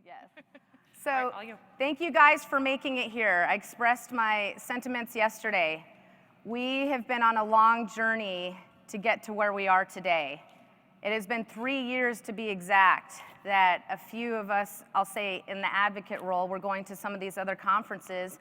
Yes. So thank you guys for making it here. I expressed my sentiments yesterday. We have been on a long journey to get to where we are today. It has been 3 years to be exact that a few of us, I'll say in the advocate role, we're going to some of these other conferences,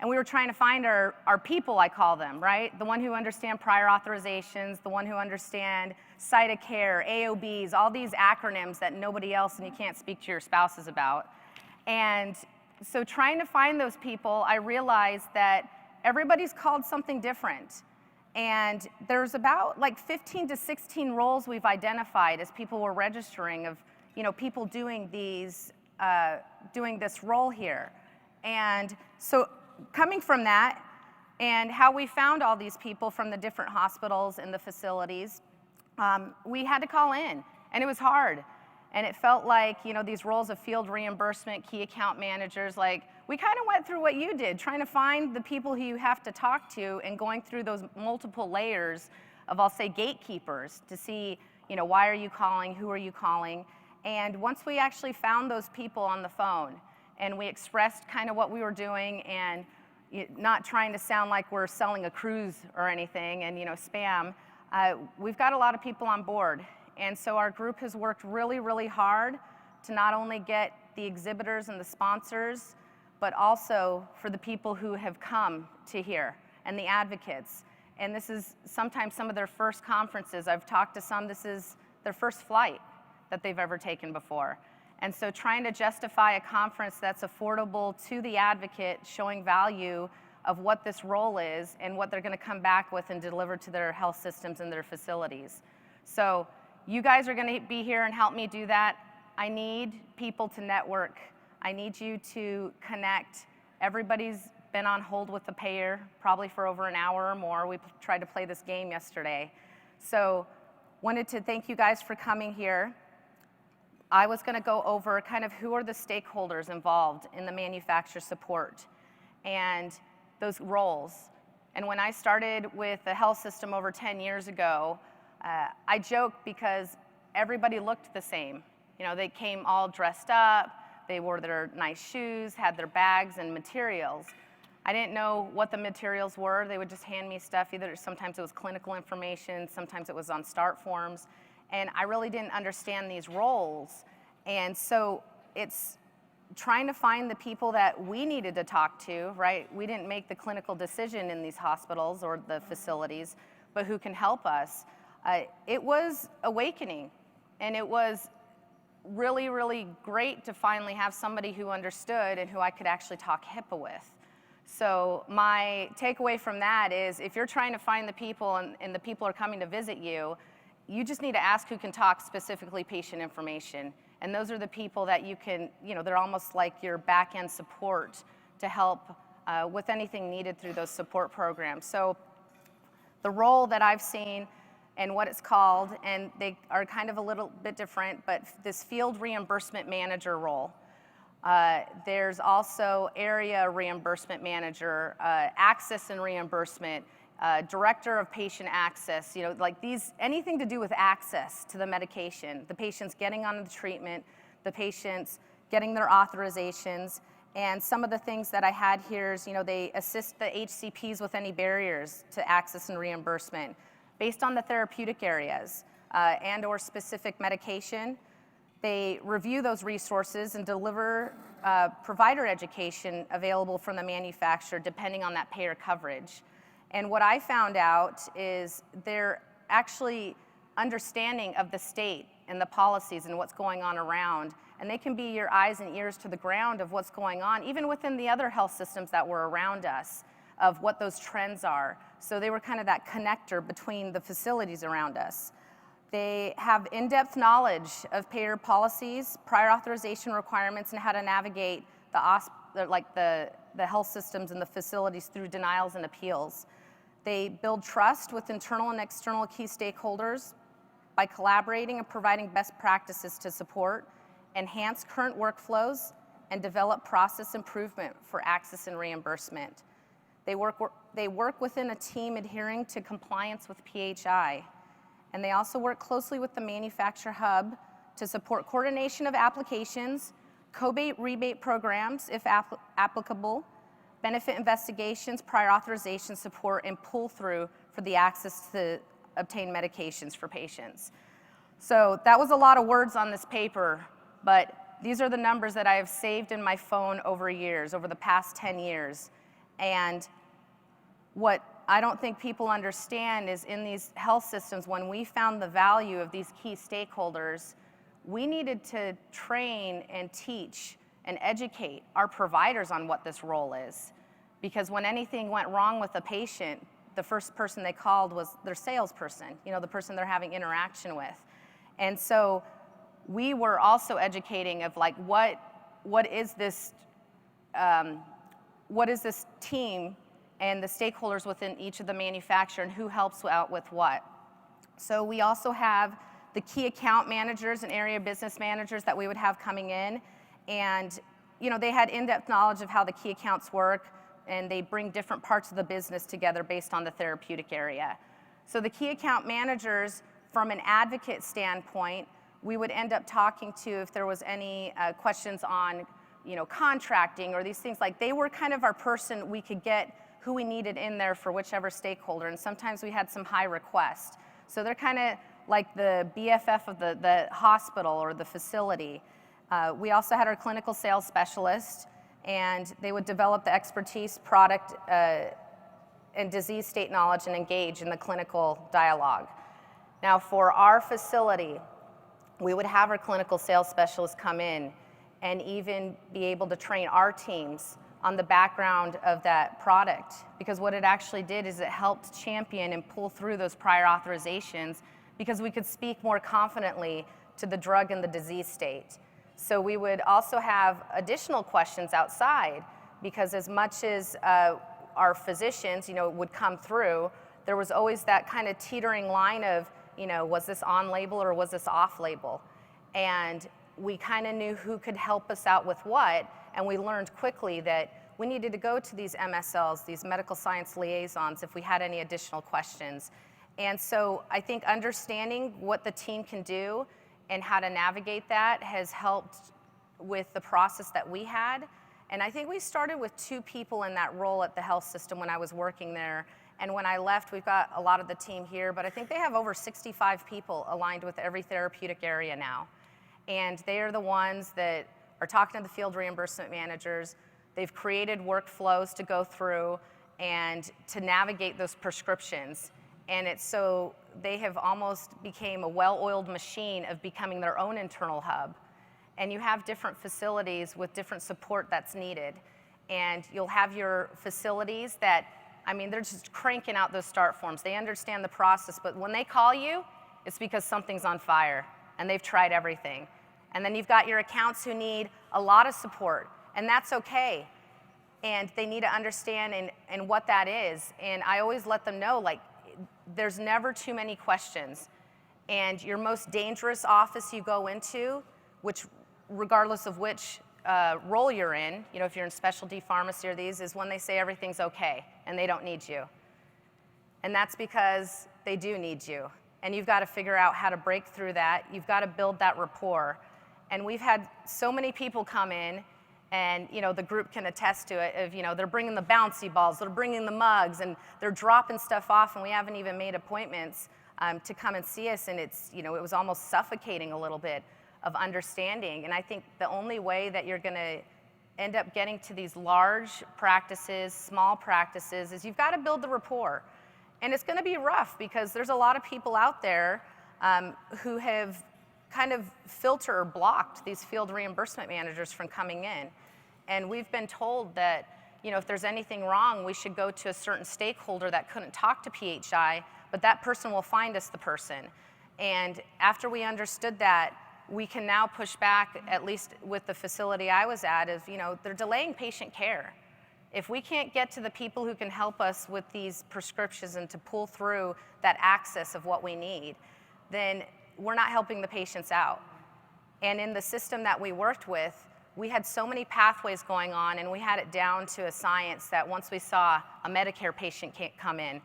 and we were trying to find our people, I call them, right? The one who understand prior authorizations, the one who understand site of care, AOBs, all these acronyms that nobody else and you can't speak to your spouses about. And so trying to find those people, I realized that everybody's called something different. And there's about like 15 to 16 roles we've identified as people were registering of, people doing these, doing this role here. And so coming from that and how we found all these people from the different hospitals and the facilities, we had to call in, and it was hard. And it felt like, these roles of field reimbursement, key account managers, like we kind of went through what you did, trying to find the people who you have to talk to and going through those multiple layers of, I'll say, gatekeepers to see, why are you calling, who are you calling? And once we actually found those people on the phone and we expressed kind of what we were doing and not trying to sound like we're selling a cruise or anything and, spam, we've got a lot of people on board. And so our group has worked really, really hard to not only get the exhibitors and the sponsors, but also for the people who have come to here and the advocates. And this is sometimes some of their first conferences. I've talked to some, this is their first flight that they've ever taken before. And so trying to justify a conference that's affordable to the advocate, showing value of what this role is and what they're gonna come back with and deliver to their health systems and their facilities. So you guys are gonna be here and help me do that. I need people to network. I need you to connect. Everybody's been on hold with the payer, probably for over an hour or more. We tried to play this game yesterday. So wanted to thank you guys for coming here. I was gonna go over kind of who are the stakeholders involved in the manufacturer support and those roles. And when I started with the health system over 10 years ago, I joke because everybody looked the same. They came all dressed up, they wore their nice shoes, had their bags and materials. I didn't know what the materials were. They would just hand me stuff. Sometimes it was clinical information, sometimes it was on start forms. And I really didn't understand these roles. And so it's trying to find the people that we needed to talk to, right? We didn't make the clinical decision in these hospitals or the facilities, but who can help us. It was awakening, and it was really, really great to finally have somebody who understood and who I could actually talk HIPAA with. So my takeaway from that is if you're trying to find the people and the people are coming to visit you, you just need to ask who can talk specifically patient information. And those are the people that you can, they're almost like your back-end support to help with anything needed through those support programs. So the role that I've seen and what it's called, and they are kind of a little bit different, but this field reimbursement manager role. There's also area reimbursement manager, access and reimbursement, director of patient access, like these, anything to do with access to the medication, the patients getting on the treatment, the patients getting their authorizations, and some of the things that I had here is, they assist the HCPs with any barriers to access and reimbursement based on the therapeutic areas and or specific medication. They review those resources and deliver provider education available from the manufacturer depending on that payer coverage. And what I found out is they're actually understanding of the state and the policies and what's going on around, and they can be your eyes and ears to the ground of what's going on, even within the other health systems that were around us, of what those trends are. So they were kind of that connector between the facilities around us. They have in-depth knowledge of payer policies, prior authorization requirements, and how to navigate the health systems and the facilities through denials and appeals. They build trust with internal and external key stakeholders by collaborating and providing best practices to support, enhance current workflows, and develop process improvement for access and reimbursement. They work within a team adhering to compliance with PHI. And they also work closely with the manufacturer hub to support coordination of applications, cobate rebate programs, if applicable, benefit investigations, prior authorization support, and pull-through for the access to obtain medications for patients. So that was a lot of words on this paper, but these are the numbers that I have saved in my phone over the past 10 years. And what I don't think people understand is in these health systems, when we found the value of these key stakeholders, we needed to train and teach and educate our providers on what this role is. Because when anything went wrong with a patient, the first person they called was their salesperson, the person they're having interaction with. And so we were also educating of like, what is this team and the stakeholders within each of the manufacturer and who helps out with what. So we also have the key account managers and area business managers that we would have coming in. And they had in-depth knowledge of how the key accounts work, and they bring different parts of the business together based on the therapeutic area. So the key account managers, from an advocate standpoint, we would end up talking to if there was any questions on contracting or these things. Like, they were kind of our person we could get who we needed in there for whichever stakeholder, and sometimes we had some high requests. So they're kind of like the BFF of the hospital or the facility. We also had our clinical sales specialist, and they would develop the expertise, product, and disease state knowledge and engage in the clinical dialogue. Now, for our facility, we would have our clinical sales specialist come in and even be able to train our teams on the background of that product, because what it actually did is it helped champion and pull through those prior authorizations because we could speak more confidently to the drug and the disease state. So we would also have additional questions outside, because as much as our physicians, would come through, there was always that kind of teetering line of, was this on label or was this off label? And we kind of knew who could help us out with what, and we learned quickly that we needed to go to these MSLs, these medical science liaisons, if we had any additional questions. And so I think understanding what the team can do and how to navigate that has helped with the process that we had. And I think we started with 2 people in that role at the health system when I was working there. And when I left, we've got a lot of the team here, but I think they have over 65 people aligned with every therapeutic area now. And they are the ones that are talking to the field reimbursement managers. They've created workflows to go through and to navigate those prescriptions. And it's so they have almost became a well-oiled machine of becoming their own internal hub. And you have different facilities with different support that's needed. And you'll have your facilities that, they're just cranking out those start forms. They understand the process, but when they call you, it's because something's on fire and they've tried everything. And then you've got your accounts who need a lot of support, and that's okay. And they need to understand and what that is. And I always let them know, like, there's never too many questions. And your most dangerous office you go into, which regardless of which role you're in, if you're in specialty pharmacy or these, is when they say everything's okay and they don't need you. And that's because they do need you. And you've got to figure out how to break through that. You've got to build that rapport. And we've had so many people come in, and the group can attest to it, of they're bringing the bouncy balls, they're bringing the mugs, and they're dropping stuff off, and we haven't even made appointments to come and see us, and it's it was almost suffocating a little bit of understanding. And I think the only way that you're going to end up getting to these large practices, small practices, is you've got to build the rapport. And it's going to be rough because there's a lot of people out there who have kind of filtered or blocked these field reimbursement managers from coming in. And we've been told that, if there's anything wrong, we should go to a certain stakeholder that couldn't talk to PHI, but that person will find us the person. And after we understood that, we can now push back, at least with the facility I was at, is, they're delaying patient care. If we can't get to the people who can help us with these prescriptions and to pull through that access of what we need, then we're not helping the patients out. And in the system that we worked with, we had so many pathways going on, and we had it down to a science that once we saw a Medicare patient can't come in,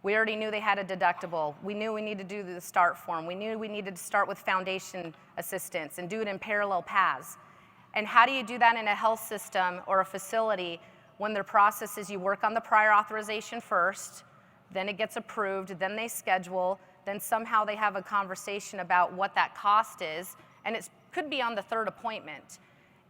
we already knew they had a deductible. We knew we needed to do the start form. We knew we needed to start with foundation assistance and do it in parallel paths. And how do you do that in a health system or a facility when their process is you work on the prior authorization first, then it gets approved, then they schedule, then somehow they have a conversation about what that cost is, and it could be on the third appointment.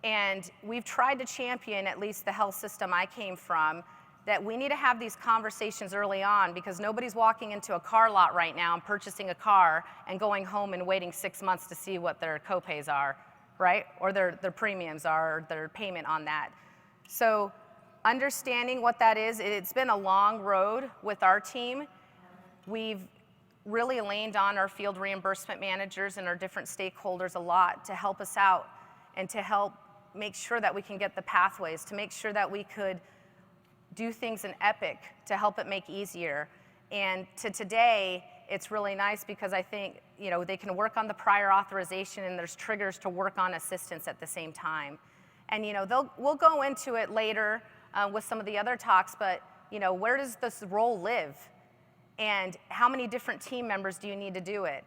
And we've tried to champion, at least the health system I came from, that we need to have these conversations early on, because nobody's walking into a car lot right now and purchasing a car and going home and waiting 6 months to see what their copays are, right? Or their premiums are, or their payment on that. So understanding what that is, it's been a long road with our team. We've really leaned on our field reimbursement managers and our different stakeholders a lot to help us out and to help make sure that we can get the pathways, to make sure that we could do things in Epic to help it make easier. And to today, it's really nice because I think, you know, they can work on the prior authorization and there's triggers to work on assistance at the same time. And, you know, we'll go into it later with some of the other talks, but, you know, where does this role live? And how many different team members do you need to do it?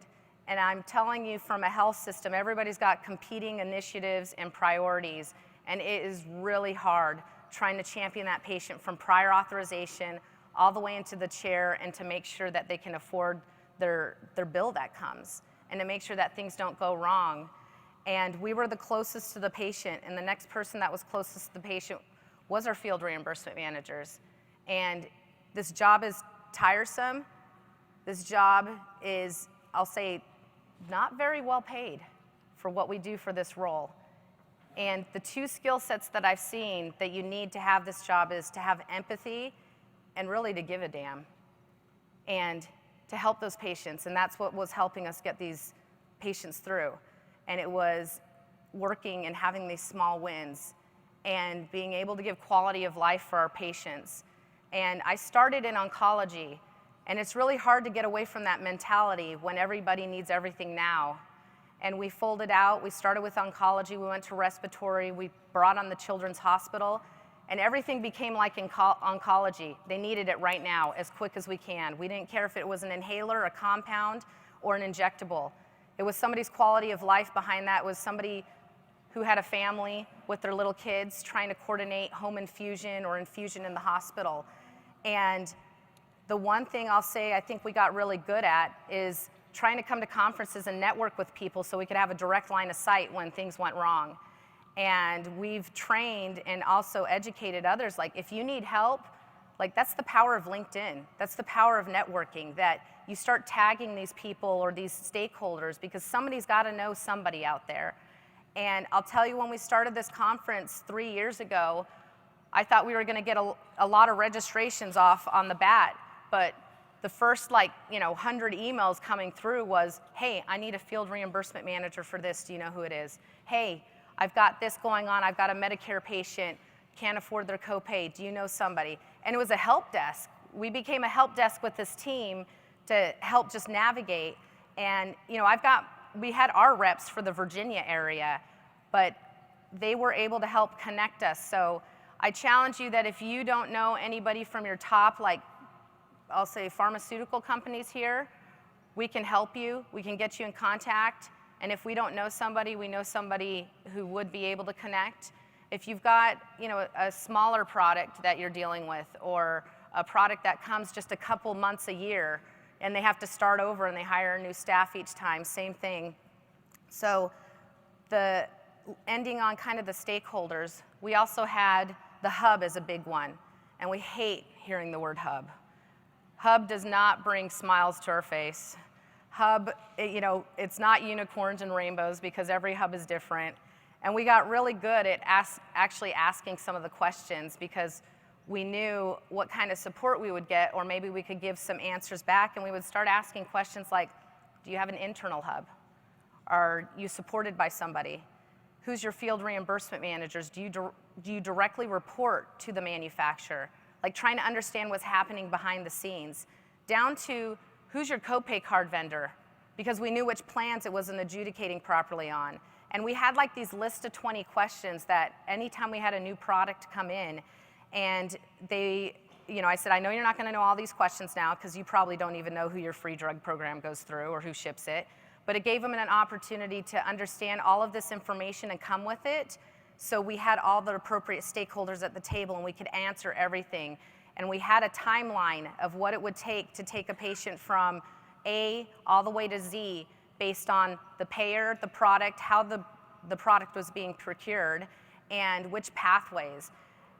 And I'm telling you, from a health system, everybody's got competing initiatives and priorities, and it is really hard trying to champion that patient from prior authorization all the way into the chair and to make sure that they can afford their bill that comes and to make sure that things don't go wrong. And we were the closest to the patient, and the next person that was closest to the patient was our field reimbursement managers. And this job is tiresome. This job is, I'll say, not very well paid for what we do for this role. And the two skill sets that I've seen that you need to have this job is to have empathy and really to give a damn and to help those patients. And that's what was helping us get these patients through. And it was working and having these small wins and being able to give quality of life for our patients. And I started in oncology, and it's really hard to get away from that mentality when everybody needs everything now. And we folded out. We started with oncology, we went to respiratory, we brought on the children's hospital, and everything became like in oncology. They needed it right now, as quick as we can. We didn't care if it was an inhaler, a compound, or an injectable. It was somebody's quality of life behind that. It was somebody who had a family with their little kids trying to coordinate home infusion or infusion in the hospital. And the one thing I'll say I think we got really good at is trying to come to conferences and network with people so we could have a direct line of sight when things went wrong. And we've trained and also educated others, like, if you need help, like, that's the power of LinkedIn. That's the power of networking, that you start tagging these people or these stakeholders because somebody's got to know somebody out there. And I'll tell you, when we started this conference 3 years ago, I thought we were going to get a lot of registrations off on the bat, but the first 100 emails coming through was, hey, I need a field reimbursement manager for this. Do you know who it is? Hey, I've got this going on. I've got a Medicare patient, can't afford their copay. Do you know somebody? And it was a help desk. We became a help desk with this team to help just navigate. And we had our reps for the Virginia area, but they were able to help connect us. So I challenge you that if you don't know anybody from your top, I'll say pharmaceutical companies here, we can help you, we can get you in contact, and if we don't know somebody, we know somebody who would be able to connect. If you've got a smaller product that you're dealing with, or a product that comes just a couple months a year, and they have to start over and they hire new staff each time, same thing. So the ending on kind of the stakeholders, we also had the hub as a big one, and we hate hearing the word hub. Hub does not bring smiles to our face. Hub, it's not unicorns and rainbows because every hub is different. And we got really good at actually asking some of the questions because we knew what kind of support we would get, or maybe we could give some answers back, and we would start asking questions like, do you have an internal hub? Are you supported by somebody? Who's your field reimbursement managers? Do you directly report to the manufacturer? Like, trying to understand what's happening behind the scenes, down to who's your copay card vendor, because we knew which plans it wasn't adjudicating properly on. And we had these lists of 20 questions that anytime we had a new product come in, and I said, I know you're not going to know all these questions now because you probably don't even know who your free drug program goes through or who ships it, but it gave them an opportunity to understand all of this information and come with it So we had all the appropriate stakeholders at the table and we could answer everything. And we had a timeline of what it would take to take a patient from A all the way to Z based on the payer, the product, how the product was being procured, and which pathways.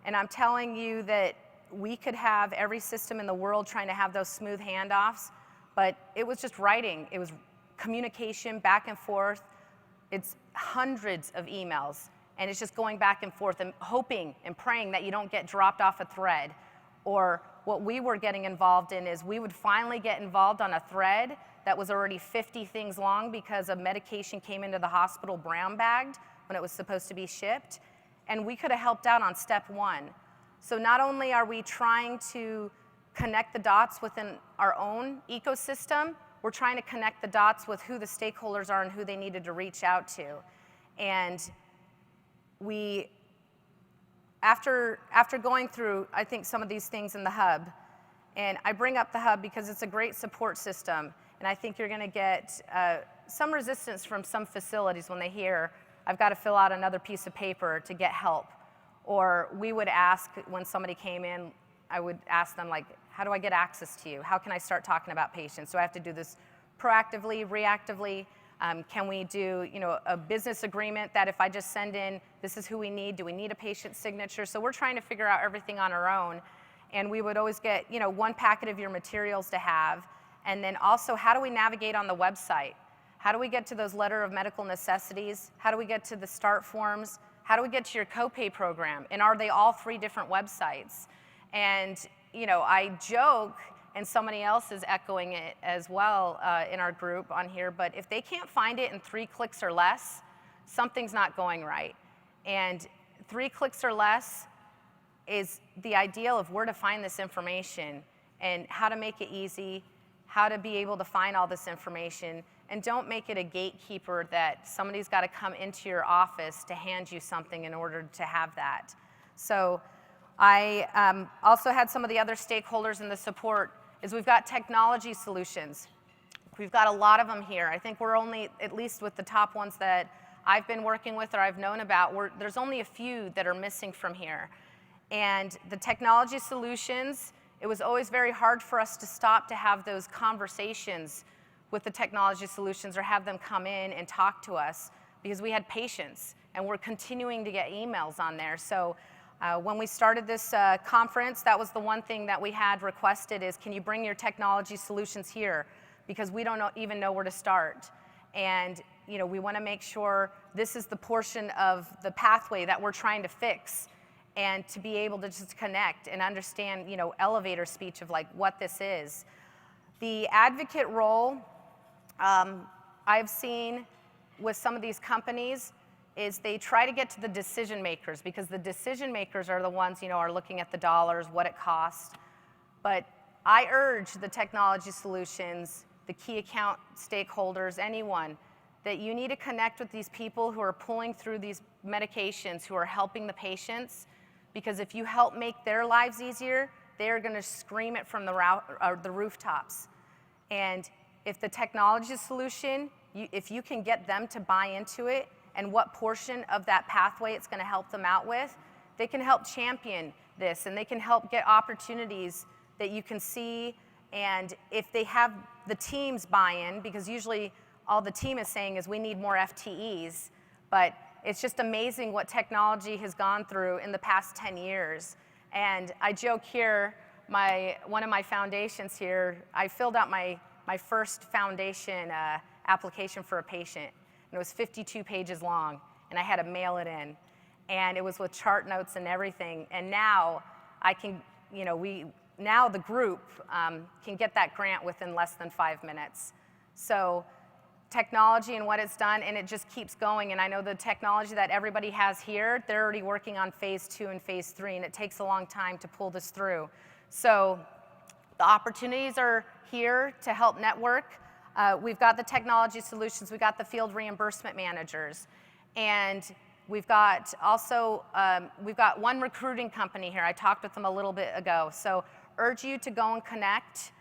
And I'm telling you that we could have every system in the world trying to have those smooth handoffs, but it was just writing. It was communication back and forth. It's hundreds of emails, and it's just going back and forth and hoping and praying that you don't get dropped off a thread. Or what we were getting involved in is we would finally get involved on a thread that was already 50 things long because a medication came into the hospital brown bagged when it was supposed to be shipped, and we could have helped out on step one. So not only are we trying to connect the dots within our own ecosystem, we're trying to connect the dots with who the stakeholders are and who they needed to reach out to. And after going through, I think, some of these things in the hub, and I bring up the hub because it's a great support system, and I think you're gonna get some resistance from some facilities when they hear, I've got to fill out another piece of paper to get help. Or we would ask, when somebody came in, I would ask them, like, how do I get access to you? How can I start talking about patients? Do I have to do this proactively, reactively? Can we do, a business agreement that if I just send in, this is who we need, do we need a patient signature? So we're trying to figure out everything on our own. And we would always get, one packet of your materials to have. And then also, how do we navigate on the website? How do we get to those letter of medical necessities? How do we get to the start forms? How do we get to your copay program? And are they all 3 different websites? And, I joke, and somebody else is echoing it as well in our group on here, but if they can't find it in 3 clicks or less, something's not going right. And 3 clicks or less is the ideal of where to find this information and how to make it easy, how to be able to find all this information, and don't make it a gatekeeper that somebody's got to come into your office to hand you something in order to have that. So I also had some of the other stakeholders in the support is we've got technology solutions. We've got a lot of them here. I think we're only, at least with the top ones that I've been working with or I've known about, there's only a few that are missing from here. And the technology solutions, it was always very hard for us to stop to have those conversations with the technology solutions or have them come in and talk to us because we had patients and we're continuing to get emails on there. So when we started this conference, that was the one thing that we had requested is, can you bring your technology solutions here? Because we don't even know where to start. And we want to make sure this is the portion of the pathway that we're trying to fix, and to be able to just connect and understand, elevator speech of like what this is. The advocate role I've seen with some of these companies is they try to get to the decision makers because the decision makers are the ones, are looking at the dollars, what it costs. But I urge the technology solutions, the key account stakeholders, anyone, that you need to connect with these people who are pulling through these medications, who are helping the patients, because if you help make their lives easier, they're going to scream it from the rooftops. And if the technology solution, if you can get them to buy into it and what portion of that pathway it's going to help them out with, they can help champion this and they can help get opportunities that you can see. And if they have the team's buy-in, because usually all the team is saying is we need more FTEs, but it's just amazing what technology has gone through in the past 10 years. And I joke here, one of my foundations here, I filled out my first foundation application for a patient, and it was 52 pages long, and I had to mail it in. And it was with chart notes and everything. And now I can, now the group can get that grant within less than 5 minutes. So technology and what it's done, and it just keeps going. And I know the technology that everybody has here, they're already working on phase 2 and phase 3, and it takes a long time to pull this through. So the opportunities are here to help network. We've got the technology solutions, we've got the field reimbursement managers, and we've got also, we've got one recruiting company here. I talked with them a little bit ago. So urge you to go and connect.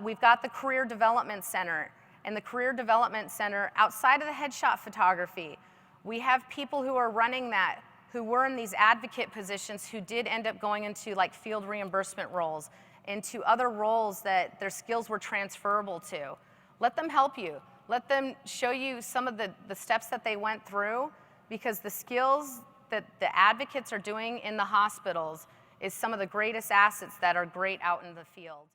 We've got the Career Development Center. And the Career Development Center, outside of the headshot photography, we have people who are running that who were in these advocate positions who did end up going into like field reimbursement roles, into other roles that their skills were transferable to. Let them help you. Let them show you some of the steps that they went through, because the skills that the advocates are doing in the hospitals is some of the greatest assets that are great out in the field.